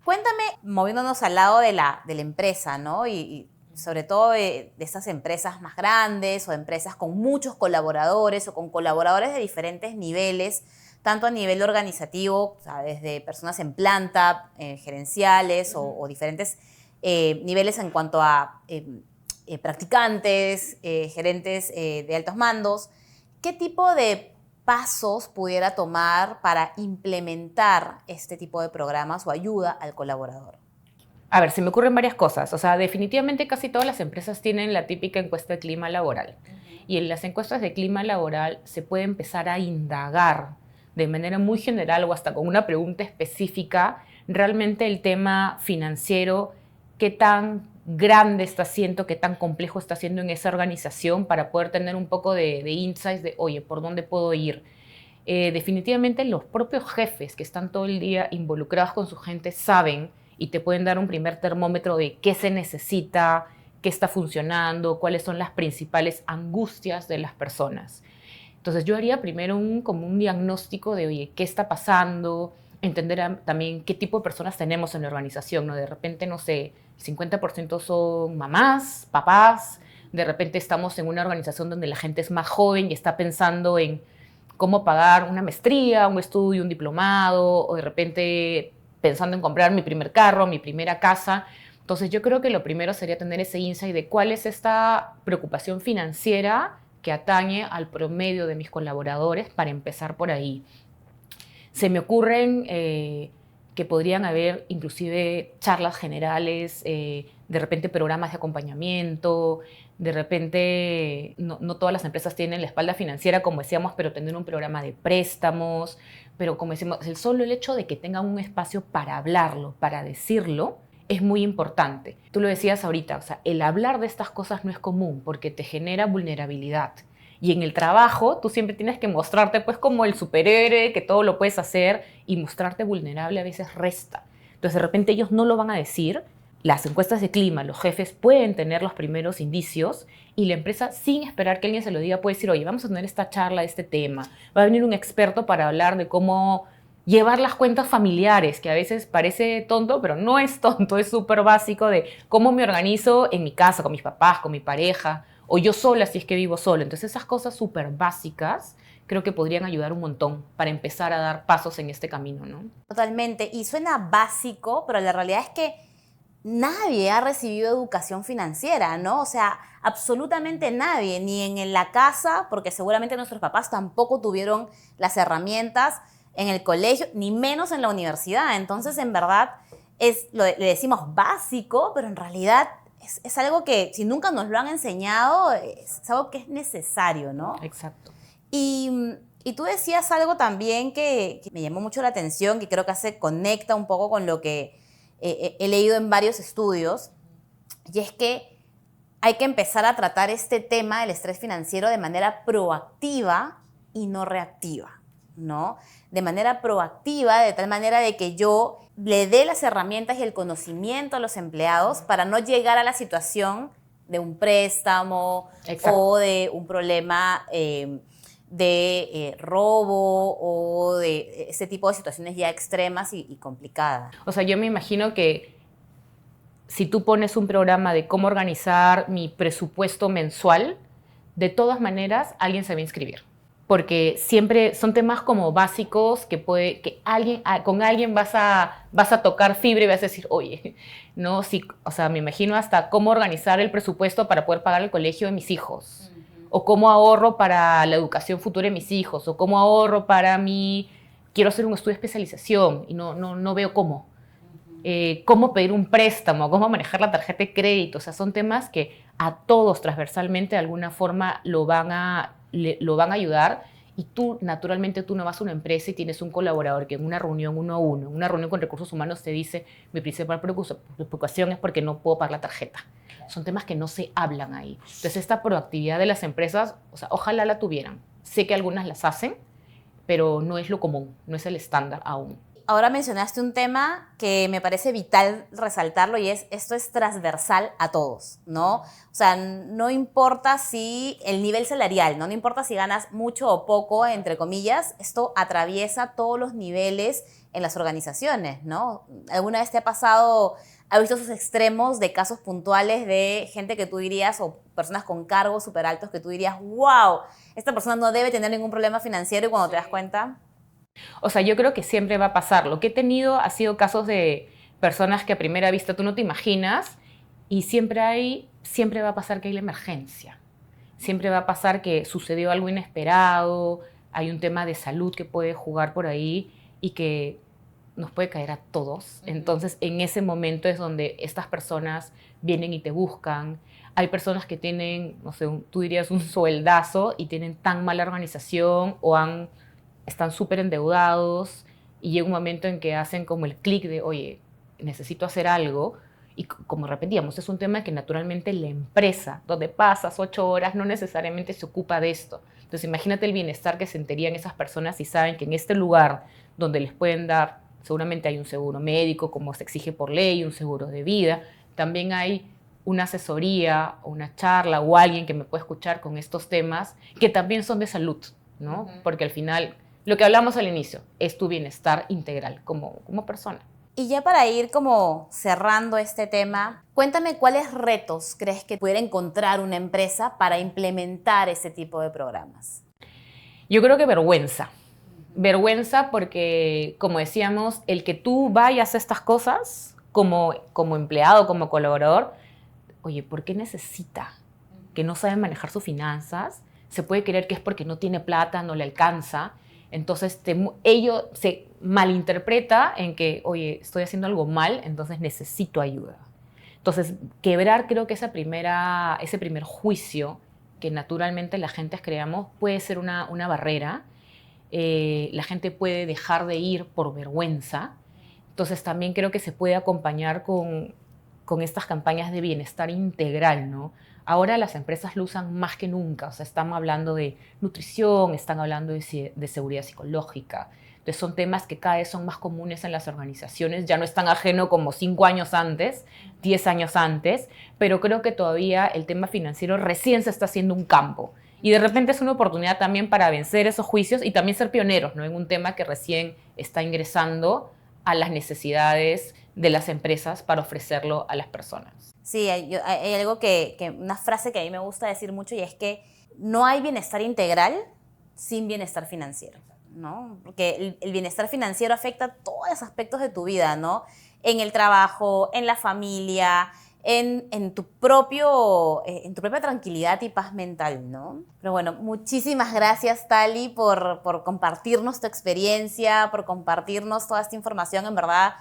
Cuéntame, moviéndonos al lado de la empresa, ¿no? Y sobre todo de estas empresas más grandes o empresas con muchos colaboradores o con colaboradores de diferentes niveles, tanto a nivel organizativo, o sea, desde personas en planta, gerenciales o diferentes niveles en cuanto a practicantes, gerentes de altos mandos. ¿Qué tipo de pasos pudiera tomar para implementar este tipo de programas o ayuda al colaborador? A ver, se me ocurren varias cosas. O sea, definitivamente casi todas las empresas tienen la típica encuesta de clima laboral. Y en las encuestas de clima laboral se puede empezar a indagar de manera muy general o hasta con una pregunta específica realmente el tema financiero, qué tan grande está siendo, qué tan complejo está siendo en esa organización para poder tener un poco de insights de, oye, ¿por dónde puedo ir? Definitivamente los propios jefes que están todo el día involucrados con su gente saben y te pueden dar un primer termómetro de qué se necesita, qué está funcionando, cuáles son las principales angustias de las personas. Entonces yo haría primero como un diagnóstico de, oye, ¿qué está pasando? Entender también qué tipo de personas tenemos en la organización, ¿no? De repente, no sé, el 50% son mamás, papás, de repente estamos en una organización donde la gente es más joven y está pensando en cómo pagar una maestría, un estudio, un diplomado, o de repente pensando en comprar mi primer carro, mi primera casa. Entonces yo creo que lo primero sería tener ese insight de cuál es esta preocupación financiera que atañe al promedio de mis colaboradores para empezar por ahí. Se me ocurren que podrían haber inclusive charlas generales, de repente programas de acompañamiento, de repente no todas las empresas tienen la espalda financiera, como decíamos, pero tener un programa de préstamos, pero como decimos, el hecho de que tengan un espacio para hablarlo, para decirlo, es muy importante. Tú lo decías ahorita, o sea, el hablar de estas cosas no es común porque te genera vulnerabilidad. Y en el trabajo tú siempre tienes que mostrarte pues como el superhéroe, que todo lo puedes hacer, y mostrarte vulnerable a veces resta. Entonces de repente ellos no lo van a decir. Las encuestas de clima, los jefes pueden tener los primeros indicios y la empresa, sin esperar que alguien se lo diga, puede decir, oye, vamos a tener esta charla de este tema. Va a venir un experto para hablar de cómo llevar las cuentas familiares, que a veces parece tonto, pero no es tonto, es súper básico de cómo me organizo en mi casa, con mis papás, con mi pareja, o yo sola si es que vivo sola. Entonces esas cosas súper básicas creo que podrían ayudar un montón para empezar a dar pasos en este camino, ¿no? Totalmente. Y suena básico, pero la realidad es que nadie ha recibido educación financiera, ¿no? O sea, absolutamente nadie, ni en la casa, porque seguramente nuestros papás tampoco tuvieron las herramientas en el colegio, ni menos en la universidad. Entonces, en verdad, le decimos básico, pero en realidad es algo que si nunca nos lo han enseñado, es algo que es necesario, ¿no? Exacto. Y tú decías algo también que me llamó mucho la atención, que creo que se conecta un poco con lo que he leído en varios estudios, y es que hay que empezar a tratar este tema del estrés financiero de manera proactiva y no reactiva, ¿no? De manera proactiva, de tal manera de que yo le dé las herramientas y el conocimiento a los empleados para no llegar a la situación de un préstamo o de un problema de robo o de ese tipo de situaciones ya extremas y complicadas. O sea, yo me imagino que si tú pones un programa de cómo organizar mi presupuesto mensual, de todas maneras alguien se va a inscribir. Porque siempre son temas como básicos que con alguien vas a tocar fibra y vas a decir, oye, no, sí, o sea, me imagino hasta cómo organizar el presupuesto para poder pagar el colegio de mis hijos, o cómo ahorro para la educación futura de mis hijos, o cómo ahorro para quiero hacer un estudio de especialización y no veo cómo. Cómo pedir un préstamo, cómo manejar la tarjeta de crédito. O sea, son temas que a todos transversalmente de alguna forma lo van a ayudar. Y tú, naturalmente, tú no vas a una empresa y tienes un colaborador que en una reunión uno a uno, en una reunión con recursos humanos te dice, mi principal preocupación es porque no puedo pagar la tarjeta. Son temas que no se hablan ahí. Entonces, esta proactividad de las empresas, o sea, ojalá la tuvieran. Sé que algunas las hacen, pero no es lo común, no es el estándar aún. Ahora mencionaste un tema que me parece vital resaltarlo y esto es transversal a todos, ¿no? O sea, no importa si el nivel salarial, ¿no? No importa si ganas mucho o poco, entre comillas, esto atraviesa todos los niveles en las organizaciones, ¿no? ¿Alguna vez te ha pasado, has visto esos extremos de casos puntuales de gente que tú dirías, o personas con cargos súper altos que tú dirías, wow, esta persona no debe tener ningún problema financiero y cuando te das cuenta? O sea, yo creo que siempre va a pasar. Lo que he tenido ha sido casos de personas que a primera vista tú no te imaginas y siempre va a pasar que hay la emergencia. Siempre va a pasar que sucedió algo inesperado, hay un tema de salud que puede jugar por ahí y que nos puede caer a todos. Entonces, en ese momento es donde estas personas vienen y te buscan. Hay personas que tienen, no sé, tú dirías un sueldazo y tienen tan mala organización o están súper endeudados y llega un momento en que hacen como el clic de, oye, necesito hacer algo. Y como repetíamos, es un tema que naturalmente la empresa, donde pasas 8 horas, no necesariamente se ocupa de esto. Entonces imagínate el bienestar que sentirían esas personas si saben que en este lugar donde les pueden dar, seguramente hay un seguro médico, como se exige por ley, un seguro de vida, también hay una asesoría o una charla o alguien que me pueda escuchar con estos temas que también son de salud, ¿no? Porque al final, lo que hablamos al inicio, es tu bienestar integral como persona. Y ya para ir como cerrando este tema, cuéntame cuáles retos crees que pudiera encontrar una empresa para implementar ese tipo de programas. Yo creo que vergüenza. Vergüenza porque, como decíamos, el que tú vayas a estas cosas como empleado, como colaborador, oye, ¿por qué necesita? Que no sabe manejar sus finanzas, se puede creer que es porque no tiene plata, no le alcanza. Entonces, ello se malinterpreta en que, oye, estoy haciendo algo mal, entonces necesito ayuda. Entonces, quebrar creo que ese primer juicio que naturalmente la gente creamos puede ser una barrera. La gente puede dejar de ir por vergüenza. Entonces, también creo que se puede acompañar con estas campañas de bienestar integral, ¿no? Ahora las empresas lo usan más que nunca, o sea, están hablando de nutrición, están hablando de seguridad psicológica. Entonces son temas que cada vez son más comunes en las organizaciones, ya no es tan ajeno como 5 años antes, 10 años antes, pero creo que todavía el tema financiero recién se está haciendo un campo. Y de repente es una oportunidad también para vencer esos juicios y también ser pioneros, ¿no? En un tema que recién está ingresando a las necesidades de las empresas para ofrecerlo a las personas. Sí, hay algo una frase que a mí me gusta decir mucho y es que no hay bienestar integral sin bienestar financiero, ¿no? Porque el bienestar financiero afecta todos los aspectos de tu vida, ¿no? En el trabajo, en la familia, en tu propia tranquilidad y paz mental, ¿no? Pero bueno, muchísimas gracias, Tali, por compartirnos tu experiencia, por compartirnos toda esta información. En verdad,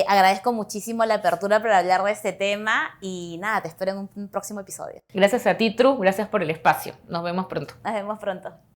agradezco muchísimo la apertura para hablar de este tema y nada, te espero en un próximo episodio. Gracias a ti, Tru, gracias por el espacio. Nos vemos pronto. Nos vemos pronto.